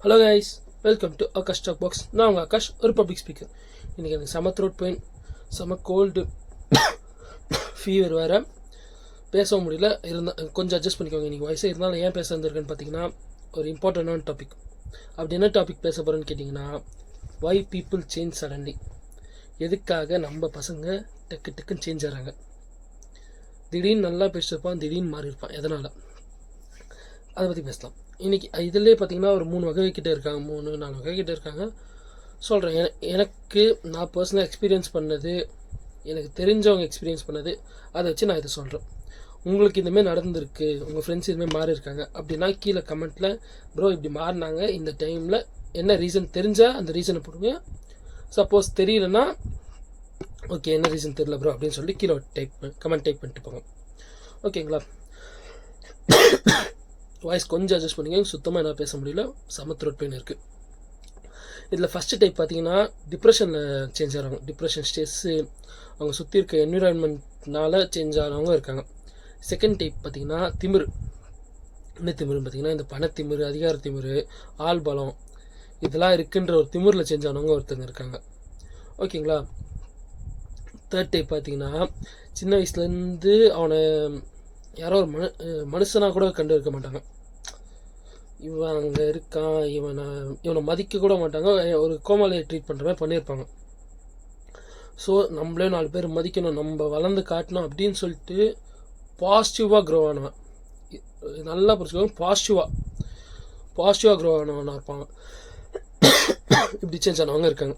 Hello guys, welcome to Akash talk box. நான் உங்கள் ஆகாஷ், ஒரு பப்ளிக் ஸ்பீக்கர். இன்றைக்கி எனக்கு செம த்ரோட் பெயின், செம கோல்டு, ஃபீவர் வேறு, பேசவும் முடியல. கொஞ்சம் அட்ஜஸ்ட் பண்ணிக்கோங்க. இன்றைக்கி வயசு இருந்தாலும் ஏன் பேச வந்திருக்குன்னு பார்த்தீங்கன்னா, ஒரு இம்பார்ட்டண்டான டாபிக். அப்படி என்ன டாபிக் பேச போகிறேன்னு கேட்டிங்கன்னா, வை பீப்புள் சேஞ்ச் சடன்லி. எதுக்காக நம்ம பசங்க டக்குன்னு சேஞ்ச் ஆகிறாங்க. திடீர்னு நல்லா பேசியிருப்பான், திடீர்னு மாறி இருப்பான். எதனால்? அதை பற்றி பேசலாம் இன்றைக்கி. இதிலே பார்த்திங்கன்னா ஒரு 3 வகை கிட்டே இருக்காங்க, 3-4 வகை கிட்டே இருக்காங்க. சொல்கிறேன். எனக்கு நான் பர்சனலாக எக்ஸ்பீரியன்ஸ் பண்ணது, எனக்கு தெரிஞ்சவங்க எக்ஸ்பீரியன்ஸ் பண்ணது, அதை வச்சு நான் இதை சொல்கிறேன். உங்களுக்கு இந்தமாரி நடந்திருக்கு, உங்கள் ஃப்ரெண்ட்ஸ் இதுமாதிரி மாறி இருக்காங்க அப்படின்னா கீழே கமெண்ட்டில் ப்ரோ இப்படி மாறினாங்க, இந்த டைமில் என்ன ரீசன் தெரிஞ்சால் அந்த ரீசனை போடுங்க. சப்போஸ் தெரியலன்னா ஓகே என்ன ரீசன் தெரியல ப்ரோ அப்படின்னு சொல்லி கீழே கமெண்ட் டைப் பண்ணிட்டு போங்க. ஓகேங்களா? வாய்ஸ் கொஞ்சம் அட்ஜஸ்ட் பண்ணிங்க, சுத்தமாக என்ன பேச முடியல, செம த்ரோட் பெயின் இருக்குது. இதில் ஃபஸ்ட்டு டைப் பார்த்தீங்கன்னா டிப்ரெஷனில் சேஞ்ச் ஆகிறவங்க. டிப்ரெஷன், ஸ்ட்ரெஸ்ஸு, அவங்க சுற்றி இருக்க என்விரான்மெண்ட்னால சேஞ்ச் ஆகிறவங்க இருக்காங்க. செகண்ட் டைப் பார்த்திங்கன்னா திமிரு. என்ன திமிருன்னு பார்த்திங்கன்னா இந்த பணத்திமிரு, அதிகார திமிரு, ஆள் பலம், இதெல்லாம் இருக்குன்ற ஒரு திமிரில் சேஞ்ச் ஆனவங்க ஒருத்தங்க இருக்காங்க. ஓகேங்களா? தேர்ட் டைப் பார்த்திங்கன்னா சின்ன வயசுலேருந்து அவனை யாரோ ஒரு மனுஷனாக கூட கண்டு இருக்க மாட்டாங்க. இவன் அங்கே இருக்கான், இவனை மதிக்க கூட மாட்டாங்க, ஒரு கோமாளியை ட்ரீட் பண்ணுற மாதிரி பண்ணியிருப்பாங்க. ஸோ நம்மளே 4 பேர் மதிக்கணும், நம்ம வளர்ந்து காட்டணும் அப்படின்னு சொல்லிட்டு பாசிட்டிவாக க்ரோ ஆனவன், நல்லா புரிச்சுக்கோங்க, பாசிட்டிவாக க்ரோ ஆனவனாக இருப்பாங்க. இப்படி சேஞ்ச் ஆனவங்க இருக்காங்க.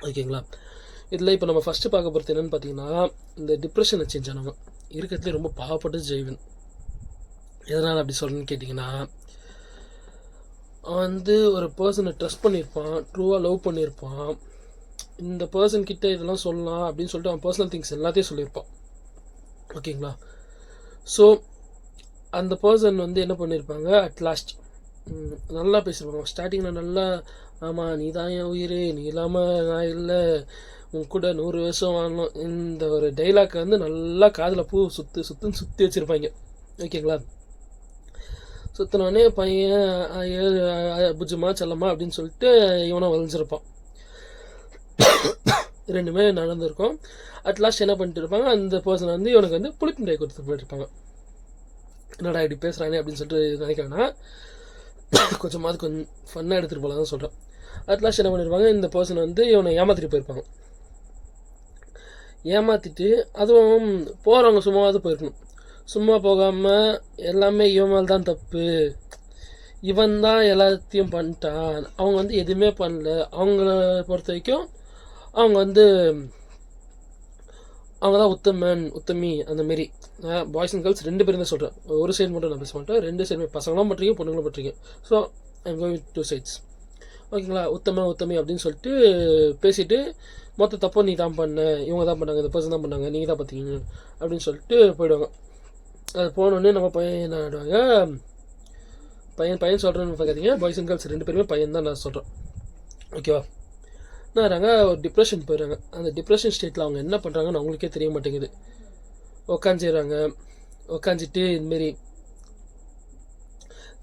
ஓகேங்களா? இதில் இப்போ நம்ம ஃபஸ்ட்டு பார்க்க போகிறது என்னென்னு பார்த்தீங்கன்னா, இந்த டிப்ரெஷனை சேஞ்ச் ஆனவங்க இருக்கிறதுலே ரொம்ப பாவப்பட்டு ஜெய்வன். எதனால் அப்படி சொல்கிறேன்னு கேட்டிங்கன்னா, அவன் ஒரு பர்சனை ட்ரஸ்ட் பண்ணியிருப்பான், ட்ரூவாக லவ் பண்ணியிருப்பான். இந்த பர்சன் கிட்ட இதெல்லாம் சொல்லலாம் அப்படின்னு சொல்லிட்டு அவன் பர்சனல் திங்ஸ் எல்லாத்தையும் சொல்லியிருப்பான். ஓகேங்களா? ஸோ அந்த பர்சன் என்ன பண்ணியிருப்பாங்க, அட் லாஸ்ட் நல்லா பேசியிருப்பாங்க. ஸ்டார்டிங்கில் நல்லா, ஆமாம் நீ தான் என் உயிர், நீ இல்லாமல் நான் இல்லை, உன் கூட 100 வருஷம் வாழணும், இந்த ஒரு டைலாக்கை நல்லா காதில் பூ சுற்றி வச்சுருப்பாங்க. ஓகேங்களா? சுற்றினோடனே பையன் புஜ்ஜுமா செல்லம்மா அப்படின்னு சொல்லிட்டு இவனை வளைஞ்சிருப்பான். ரெண்டுமே நடந்திருக்கும். அட் லாஸ்ட் என்ன பண்ணிட்டு இருப்பாங்க, அந்த பர்சன் இவனுக்கு புளிப்பு மிட்டாய் கொடுத்து போயிட்டுருப்பாங்க. என்னடா இப்படி பேசுகிறானே அப்படின்னு சொல்லிட்டு நினைக்கிறாங்கன்னா, கொஞ்சம் ஃபன்னாக எடுத்துகிட்டு போகலாம் தான் சொல்கிறேன். அட் லாஸ்ட் என்ன பண்ணியிருப்பாங்க, இந்த பர்சன் இவனை ஏமாற்றிட்டு போயிருப்பாங்க. ஏமாற்றிட்டு அதுவும் போகிறவங்க சும்மாவது போயிருக்கணும். சும்மா போகாமல் எல்லாமே இவன் மேல் தான் தப்பு, இவன் தான் எல்லாத்தையும் பண்ணிட்டான், அவங்க எதுவுமே பண்ணல, அவங்கள பொறுத்த வரைக்கும் அவங்க அவங்க தான் உத்தமி அந்தமாரி. பாய்ஸ் அண்ட் கேர்ள்ஸ் 2 பேரும் தான் சொல்கிறேன், ஒரு சைடு மட்டும் நான் பேச மாட்டேன். 2 சைடுமே, பசங்களும் பண்ணுறீங்க பொண்ணுங்களும் பண்ணுறீங்க. So I'm going 2 sides. ஓகேங்களா? உத்தமி அப்படின்னு சொல்லிட்டு பேசிவிட்டு மொத்த தப்போ நீ தான் பண்ண, இவங்க தான் பண்ணாங்க, இந்த பர்சன் தான் பண்ணாங்க, நீங்கள் தான் பார்த்தீங்க அப்படின்னு சொல்லிட்டு போயிடுவாங்க. அது போனோடனே நம்ம பையன் என்ன ஆடுவாங்க, பையன் சொல்கிறேன்னு பார்க்காதீங்க, பாய்ஸ் அண்ட் கேர்ள்ஸ் 2 பேருமே பையன் தான் நான் சொல்கிறேன். ஓகேவா? என்னறாங்க, ஒரு டிப்ரெஷன் போயிடுறாங்க. அந்த டிப்ரெஷன் ஸ்டேட்டில் அவங்க என்ன பண்ணுறாங்கன்னு அவங்களுக்கே தெரிய மாட்டேங்குது. உட்காந்துட்டு இதுமாரி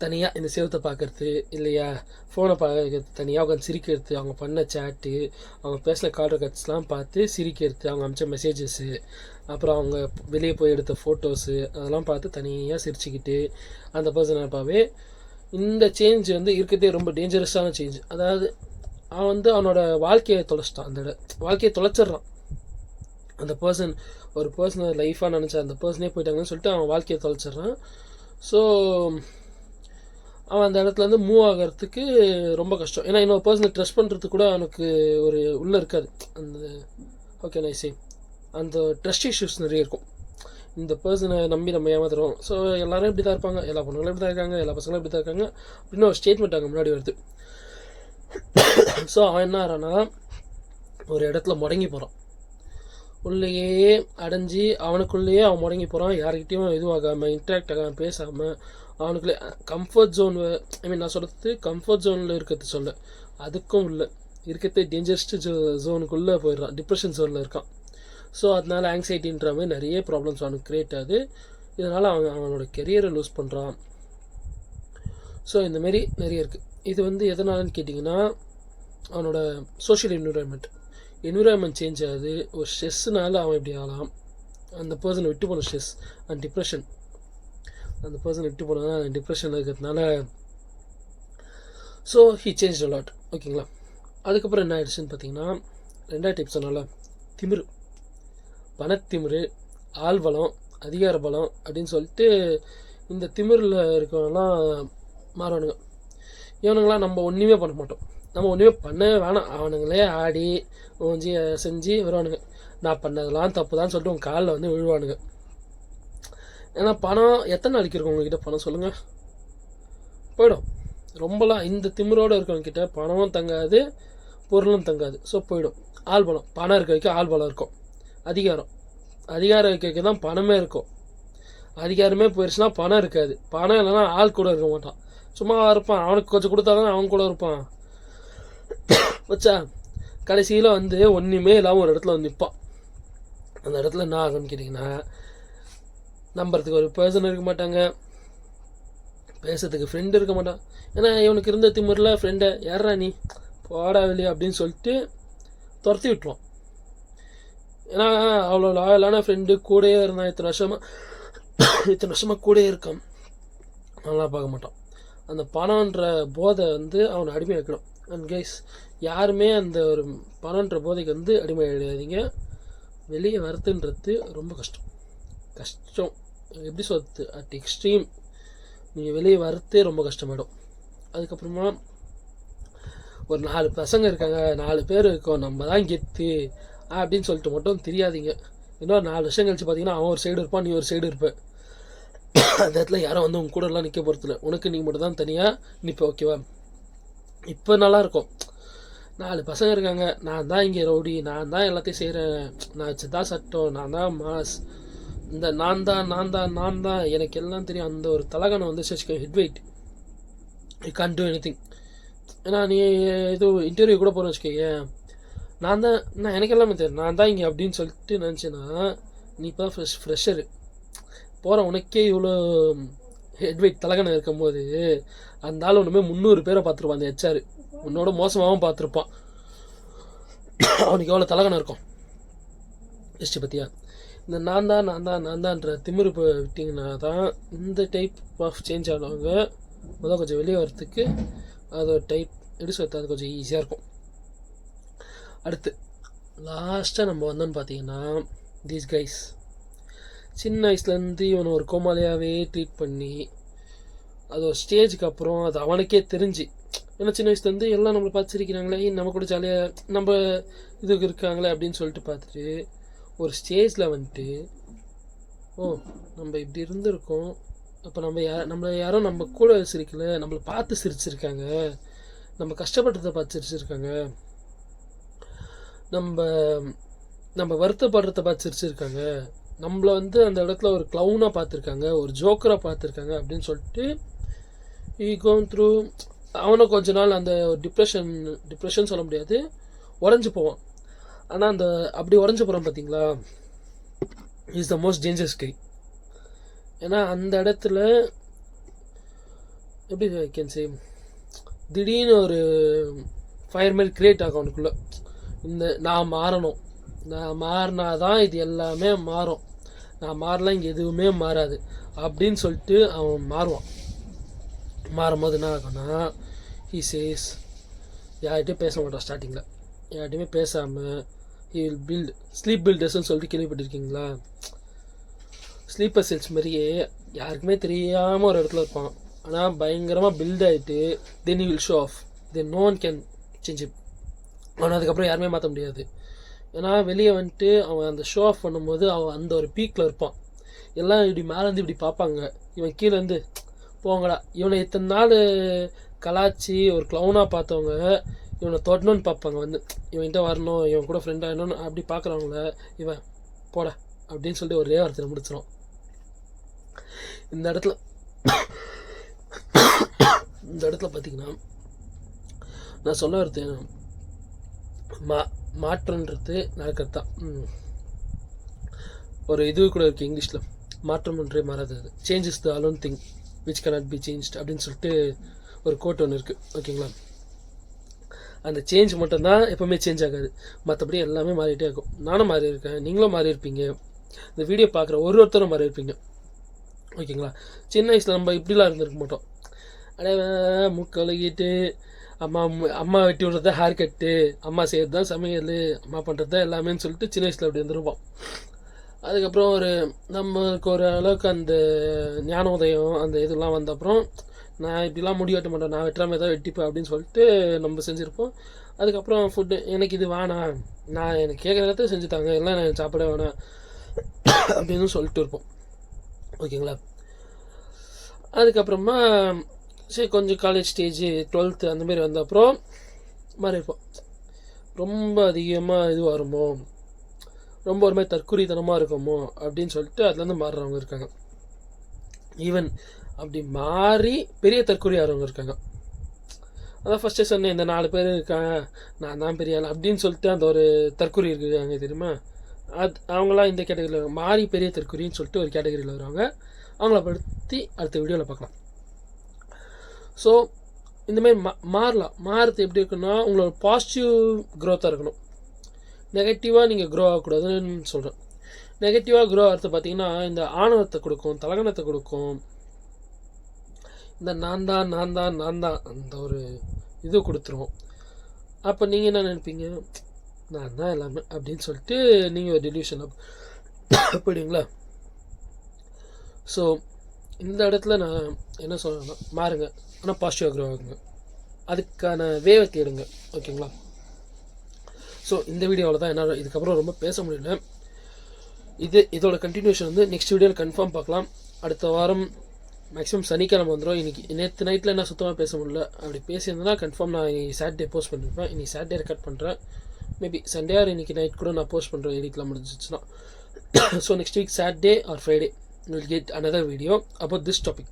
தனியாக இந்த செவத்தை பார்க்குறது இல்லையா, ஃபோனை பார்க்கறது, தனியாக உட்காந்து சிரிக்கிறது, அவங்க பண்ண சேட்டு, அவங்க பேசின கால் ரெக்கார்ட்ஸ்லாம் பார்த்து சிரிக்கிறது, அவங்க அனுப்பிச்ச மெசேஜஸ்ஸு, அப்புறம் அவங்க வெளியே போய் எடுத்த ஃபோட்டோஸு, அதெல்லாம் பார்த்து தனியாக சிரிச்சுக்கிட்டு அந்த பர்சன் அப்பாவே. இந்த சேஞ்ச் இருக்கிறதே ரொம்ப டேஞ்சரஸான சேஞ்ச். அதாவது அவன் அவனோட வாழ்க்கையை தொலைச்சிட்டான், அந்த வாழ்க்கையை தொலைச்சிட்றான். அந்த பர்சன் ஒரு பர்சனை லைஃபாக நினச்சா அந்த பர்சனே போயிட்டாங்கன்னு சொல்லிட்டு அவன் வாழ்க்கையை தொலைச்சிட்றான். ஸோ அவன் அந்த இடத்துல மூவ் ஆகிறதுக்கு ரொம்ப கஷ்டம். ஏன்னா இன்னொரு பர்சனை ட்ரஸ்ட் பண்ணுறதுக்கு கூட அவனுக்கு ஒரு உள்ளே இருக்காது. அந்த ஓகே நைஸே அந்த ட்ரஸ்ட் இஷ்யூஸ் நிறைய இருக்கும். இந்த பர்சனை நம்பி நம்ம ஏமாத்துறோம். ஸோ எல்லோரும் இப்படி தான் இருப்பாங்க, எல்லா பொண்ணுங்களும் இப்படி தான் இருக்காங்க, எல்லா பசங்களும் இப்படி தான் இருக்காங்க அப்படின்னு ஒரு ஸ்டேட்மெண்ட் அங்கே முன்னாடி வருது. ஸோ அவன் என்ன ஆறானா, ஒரு இடத்துல முடங்கி போகிறான், உள்ளேயே அடைஞ்சி அவனுக்குள்ளேயே அவன் முடங்கி போகிறான். யார்கிட்டையும் இதுவாகாமல், இன்ட்ராக்ட் ஆகாமல், பேசாமல், அவனுக்குள்ளே கம்ஃபர்ட் ஜோன், நான் சொல்கிறது கம்ஃபர்ட் ஜோனில் இருக்கிறது சொல்ல, அதுக்கும் உள்ள இருக்கிறது டேஞ்சரஸ்ட் ஜோனுக்குள்ளே போயிடுறான், டிப்ரெஷன் ஜோனில் இருக்கான். ஸோ அதனால் ஆங்ஸைட்டின்ற மாதிரி நிறைய ப்ராப்ளம்ஸ் அவனுக்கு க்ரியேட் ஆகுது. இதனால் அவனோட கெரியரை லூஸ் பண்ணுறான். ஸோ இந்தமாரி நிறைய இருக்குது. இது வந்து எதனாலன்னு கேட்டிங்கன்னா அவனோட சோஷியல் என்விரான்மெண்ட் சேஞ்ச் ஆகுது. ஒரு ஸ்ட்ரெஸ்ஸுனால அவன் இப்படி ஆகலாம். அந்த பர்சனை விட்டு போன ஸ்ட்ரெஸ் அண்ட் டிப்ரெஷன், அந்த பர்சனை விட்டு போனால் டிப்ரெஷனில் இருக்கிறதுனால ஸோ ஹீ சேஞ்ச் அலாட். ஓகேங்களா. அதுக்கப்புறம் என்ன ஆயிடுச்சுன்னு பார்த்தீங்கன்னா 2 டைப் சொன்னால, திமிரு, பணத்திமிரு, ஆள்பலம், அதிகார பலம் அப்படின்னு சொல்லிட்டு இந்த திமிரில் இருக்கவங்கலாம் மாறுவானுங்க. இவனுங்களாம் நம்ம ஒன்றுமே பண்ண மாட்டோம், நம்ம ஒன்றுமே பண்ண வேணாம், அவனுங்களே ஆடி ஓஞ்சி செஞ்சு வருவானுங்க. நான் பண்ணதெல்லாம் தப்பு தான் சொல்லிட்டு உங்கள் காலில் வந்து விழுவானுங்க. ஏன்னா பணம் எத்தனை நாளைக்கு இருக்கும் உங்ககிட்ட? பணம் சொல்லுங்கள், போயிடும். ரொம்பலாம் இந்த திமிரோடு இருக்கவங்ககிட்ட பணமும் தங்காது, பொருளும் தங்காது. ஸோ போயிடும். ஆள்பலம், பணம் இருக்க வைக்க ஆள்பலம் இருக்கும். அதிகாரம் இருக்க வைக்க தான் பணமே இருக்கும். அதிகாரமே போயிடுச்சுன்னா பணம் இருக்காது. பணம் இல்லைன்னா ஆள் கூட இருக்க மாட்டான், சும்மா இருப்பான். அவனுக்கு கொஞ்சம் கொடுத்தா தானே அவன் கூட இருப்பான். வச்சா கடைசியில் வந்து ஒன்றுமே இல்லாமல் ஒரு இடத்துல வந்து நிற்பான். அந்த இடத்துல என்ன ஆகும்னு கேட்டிங்கன்னா, நம்புறதுக்கு ஒரு பர்சன் இருக்க மாட்டாங்க, பேசுறதுக்கு ஃப்ரெண்டு இருக்க மாட்டான். ஏன்னா இவனுக்கு இருந்த திமிரில் ஃப்ரெண்டை யாரா நீ போடா வெளியே அப்படின்னு சொல்லிட்டு துரத்தி விட்டுருவான். ஏன்னா அவ்வளோ லாயலான ஃப்ரெண்டு கூடயே இருந்தான், இத்தனை வருஷமாக கூடயே இருக்கான், நல்லா பார்க்க மாட்டான். அந்த பணம்ன்ற போதை வந்து அவனை அடிமை வைக்கணும். அண்ட் கைஸ், யாருமே அந்த ஒரு பணம்ன்ற போதைக்கு வந்து அடிமை ஆகிடாதீங்க. வெளியே வரத்துன்றது ரொம்ப கஷ்டம். எப்படி சொல்கிறது, அட் எக்ஸ்ட்ரீம் நீங்கள் வெளியே வரத்தே ரொம்ப கஷ்டமாயிடும். அதுக்கப்புறமா ஒரு 4 பசங்க இருக்காங்க, 4 பேர் இருக்கோம், நம்ம தான் கெத்து அப்படின்னு சொல்லிட்டு மட்டும் தெரியாதீங்க. இன்னொரு 4 வருஷம் கழிச்சு பார்த்தீங்கன்னா அவன் ஒரு சைடு இருப்பான், நீ ஒரு சைடு இருப்பேன். அந்த இடத்துல யாரும் வந்து உங்க கூட எல்லாம் நிற்க போகிறதில்ல, உனக்கு நீ மட்டும் தான் தனியாக நிற்ப. ஓகேவா. இப்போ நல்லாயிருக்கும். 4 பசங்க இருக்காங்க, நான் தான் இங்கே ரவுடி, நான் தான் எல்லாத்தையும் செய்கிறேன், நான் வச்சுதான் சட்டம், நான் தான் மாஸ், இந்த நான் தான் எனக்கு எல்லாம் தெரியும். அந்த ஒரு தலகனை வந்து head weight, you can't two anything. ஏன்னா நீ இது இன்டர்வியூ கூட போகிறேன்னு வச்சுக்கோங்க, நான் எனக்கு எல்லாமே தெரியும், நான் தான் இங்கே அப்படின்னு சொல்லிட்டு நினச்சேன்னா நீ இப்போ தான் ஃப்ரெஷரு போகிற. உனக்கே இவ்வளோ ஹெட் வெயிட் தலகனை இருக்கும்போது அந்த ஆள் ஒன்றுமே 300 பேரை பார்த்துருப்பான். அந்த ஹெச்ஆர் உன்னோட மோசமாகவும் பார்த்துருப்பான். அவனுக்கு எவ்வளோ தலகனை இருக்கும் எஸ்டி பற்றியா. இந்த நான் தான்ன்ற திமிரு விட்டிங்கன்னா தான் இந்த டைப் ஆஃப் சேஞ்ச் ஆனவங்க முதல் கொஞ்சம் வெளியே வரத்துக்கு அது ஒரு டைப் எப்படி சொல்கிறது, அது கொஞ்சம் ஈஸியாக இருக்கும். அடுத்து லாஸ்ட்டாக நம்ம வந்தோன்னு பார்த்தீங்கன்னா, தீஸ் கைஸ் சின்ன வயசுலேருந்து இவனை ஒரு கோமாளியாகவே ட்ரீட் பண்ணி அது ஒரு ஸ்டேஜுக்கு அப்புறம் அது அவனுக்கே தெரிஞ்சு, ஏன்னா சின்ன வயசுலேருந்து எல்லாம் நம்மளை பார்த்து சிரிக்கிறாங்களே, நம்ம கூட ஜாலியாக நம்ம இதுக்கு இருக்காங்களே அப்படின்னு சொல்லிட்டு பார்த்துட்டு ஒரு ஸ்டேஜில் வந்துட்டு நம்ம இப்படி இருந்திருக்கோம், அப்போ நம்மளை யாரும் நம்ம கூட சிரிக்கல, நம்மளை பார்த்து சிரிச்சிருக்காங்க, நம்ம கஷ்டப்படுறத பார்த்து சிரிச்சிருக்காங்க, நம்ம வருத்தப்படுறத பார்த்து சிரிச்சிருக்காங்க, நம்மளை வந்து அந்த இடத்துல ஒரு க்ளவுனாக பார்த்துருக்காங்க, ஒரு ஜோக்கராக பார்த்துருக்காங்க அப்படின்னு சொல்லிட்டு கோன் த்ரூ அவனை கொஞ்ச நாள் அந்த டிப்ரெஷன் சொல்ல முடியாது, உடஞ்சி போவான். ஆனால் அந்த அப்படி உடஞ்சி போகிறான் பார்த்தீங்களா, இஸ் த மோஸ்ட் டேஞ்சரஸ் கை. ஏன்னா அந்த இடத்துல எப்படி கேன் சே, திடீர்னு ஒரு ஃபயர் மாதிரி கிரியேட் ஆகும் அவனுக்குள்ளே. நான் மாறணும், நான் மாறினாதான் இது எல்லாமே மாறும், நான் மாறலாம் இங்கே எதுவுமே மாறாது அப்படின்னு சொல்லிட்டு அவன் மாறும்போது என்ன ஆகும்னா, ஹீ சேஸ் யார்கிட்டையும் பேச மாட்டான். ஸ்டார்டிங்கில் யார்கிட்டையுமே பேசாமல் ஹீ வில் பில்ட் ஸ்லீப் பில்டர்ஸ்ன்னு சொல்லிட்டு கேள்விப்பட்டிருக்கீங்களா? ஸ்லீப்பர் செல்ஸ் மாதிரியே யாருக்குமே தெரியாமல் ஒரு இடத்துல இருப்பான், ஆனால் பயங்கரமாக பில்ட் ஆகிட்டு then he will show off, then no one can change him. அவன் அதுக்கப்புறம் யாருமே மாற்ற முடியாது. ஏன்னா வெளியே வந்துட்டு அவன் அந்த ஷோ ஆஃப் பண்ணும்போது அவன் அந்த ஒரு பீக்கில் இருப்பான். எல்லாம் இப்படி மேலேருந்து இப்படி பார்ப்பாங்க, இவன் கீழேருந்து போங்கடா. இவனை இத்தனை நாள் கலாச்சி ஒரு க்ளவுனாக பார்த்தவங்க இவனை தொடணும்னு பார்ப்பாங்க, வந்து இவன்கிட்ட வரணும், இவன் கூட ஃப்ரெண்ட் ஆகணும்னு அப்படி பார்க்குறவங்கள இவன் போட அப்படின்னு சொல்லிட்டு ஒரே வார்த்தையில் முடிச்சிடும். இந்த இடத்துல பார்த்தீங்கன்னா நான் சொல்ல வரது மாற்றன்றது நடக்கிறது தான். ஒரு இது கூட இருக்குது இங்கிலீஷில், மாற்றம் ஒன்றே மாறாதது, change is the alone thing which cannot be changed அப்படின்னு சொல்லிட்டு ஒரு கோட் ஒன்று இருக்குது, ஓகேங்களா. அந்த சேஞ்ச் மட்டும்தான் எப்போவுமே சேஞ்ச் ஆகாது, மற்றபடி எல்லாமே மாறிட்டே இருக்கும். நானும் மாறி இருக்கேன், நீங்களும் மாறி இருப்பீங்க, இந்த வீடியோ பார்க்குற ஒருத்தரும் மாறி இருப்பீங்க, ஓகேங்களா. சின்ன வயசில் நம்ம இப்படிலாம் இருந்திருக்க மாட்டோம். அப்படியே முக்கழுகிட்டு அம்மா அம்மா வெட்டி விடுறது தான் ஹேர் கட்டு, அம்மா செய்கிறது தான் சமையல், அம்மா பண்ணுறது தான் எல்லாமேன்னு சொல்லிட்டு சின்ன வயசில் அப்படி வந்துருப்போம். அதுக்கப்புறம் நம்மளுக்கு ஒரு அளவுக்கு அந்த ஞானோதயம் அந்த இதெல்லாம் வந்த அப்புறம் நான் இப்படிலாம் முடி வெட்ட மாட்டேன், நான் வெட்டுறாமல் தான் வெட்டிப்பேன் அப்படின்னு சொல்லிட்டு நம்ம செஞ்சுருப்போம். அதுக்கப்புறம் ஃபுட்டு எனக்கு இது வேணாம், நான் எனக்கு கேட்குற இடத்துல செஞ்சுட்டாங்க, எல்லாம் நான் சாப்பிட வேணாம் அப்படின்னு சொல்லிட்டு இருப்போம், ஓகேங்களா. அதுக்கப்புறமா சரி கொஞ்சம் காலேஜ் ஸ்டேஜ் 12th அந்தமாரி வந்த அப்புறம் மாறி இருப்போம். ரொம்ப அதிகமாக இது வருமோ, ரொம்ப ஒரு மாதிரி தற்குறித்தனமாக இருக்குமோ அப்படின்னு சொல்லிட்டு அதுலேருந்து மாறுறவங்க இருக்காங்க. ஈவன் அப்படி மாறி பெரிய தற்குறி ஆகிறவங்க இருக்காங்க. அதான் ஃபஸ்ட்டே சொன்னேன், இந்த 4 பேர் இருக்காங்க, நான் தான் பெரிய ஆள் அப்படின்னு சொல்லிட்டு அந்த ஒரு தற்குறி இருக்காங்க தெரியுமா. அவங்களாம் இந்த கேட்டகரியில் மாறி பெரிய தற்குறின்னு சொல்லிட்டு ஒரு கேட்டகரியில் வருவாங்க. அவங்கள படுத்தி அடுத்த வீடியோவில் பார்க்கலாம். ஸோ இந்தமாரி மாறலாம். மாறுறது எப்படி இருக்குன்னா, உங்களோட பாசிட்டிவ் க்ரோத்தாக இருக்கணும். நெகட்டிவாக நீங்கள் க்ரோ ஆகக்கூடாதுன்னு சொல்கிறேன். நெகட்டிவாக க்ரோ ஆகிறது பார்த்தீங்கன்னா இந்த ஆணவத்தை கொடுக்கும், தலகணத்தை கொடுக்கும், இந்த நான் தான் அந்த ஒரு இது கொடுத்துரும். அப்போ நீங்கள் என்ன நினைப்பீங்க, நான் தான் எல்லாமே அப்படின்னு சொல்லிட்டு நீங்கள் ஒரு டெலியூஷன் போயிடுவீங்களா. ஸோ இந்த இடத்துல நான் என்ன சொல்கிறேன்னா, மாறுங்க, ஆனால் பாசிட்டிவாக க்ரோ ஆகுங்க, அதுக்கான வேவை தேடுங்க, ஓகேங்களா. ஸோ இந்த வீடியோவில் தான் என்ன இதுக்கப்புறம் ரொம்ப பேச முடியல. இதோட கண்டினியூஷன் வந்து நெக்ஸ்ட் வீடியோவில் கன்ஃபார்ம் பார்க்கலாம். அடுத்த வாரம் மேக்ஸிமம் சனிக்கிழமை வந்துடும். நேற்று நைட்டில் என்ன சுத்தமாக பேச முடியல, அப்படி பேசியிருந்தேன்னா கன்ஃபார்ம் நான் சாட்டர்டே போஸ்ட் பண்ணியிருப்பேன். இன்றைக்கி சாட்டர்டே ரெக்கார்ட் பண்ணுறேன், மேபி சண்டே ஆர் இன்றைக்கி நைட் கூட நான் போஸ்ட் பண்ணுறேன், எடிட்லாம் முடிஞ்சிச்சுன்னா. So next week Saturday or Friday will get another video about this topic,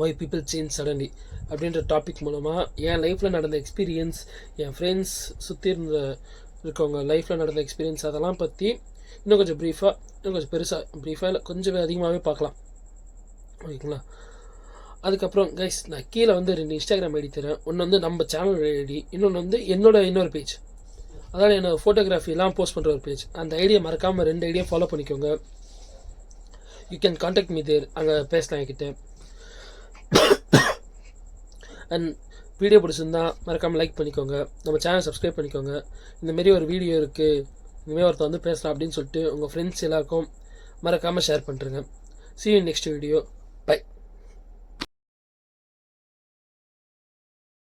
why people change suddenly அப்படின்ற டாபிக் மூலமாக என் லைஃப்பில் நடந்த எக்ஸ்பீரியன்ஸ், என் ஃப்ரெண்ட்ஸ் சுற்றி இருக்கவங்க லைஃப்பில் நடந்த எக்ஸ்பீரியன்ஸ், அதெல்லாம் பற்றி இன்னும் கொஞ்சம் ப்ரீஃபாக, இன்னும் கொஞ்சம் பெருசாக ப்ரீஃபாக இல்லை கொஞ்சம் அதிகமாகவே பார்க்கலாம், ஓகேங்களா. அதுக்கப்புறம் கைஸ் நான் கீழே வந்து 2 இன்ஸ்டாகிராம் ஐடி தரேன். ஒன்று வந்து நம்ம சேனல் ஐடி, இன்னொன்று வந்து இன்னொரு பேஜ், அதாவது என்னோட ஃபோட்டோகிராஃபிலாம் போஸ்ட் பண்ணுற ஒரு பேஜ். அந்த ஐடியை மறக்காமல் 2 ஐடியா ஃபாலோ பண்ணிக்கோங்க. You can contact me there, அங்கே பேசலாம் என்கிட்ட. அண்ட் வீடியோ பிடிச்சிருந்தா மறக்காமல் லைக் பண்ணிக்கோங்க, நம்ம சேனல் சப்ஸ்கிரைப் பண்ணிக்கோங்க. இந்தமாரி ஒரு வீடியோ இருக்குது, இந்தமாரி ஒருத்தர் வந்து பேசலாம் அப்படின்னு சொல்லிட்டு உங்கள் ஃப்ரெண்ட்ஸ் எல்லாருக்கும் மறக்காமல் ஷேர் பண்ணுறேங்க. See you in next video.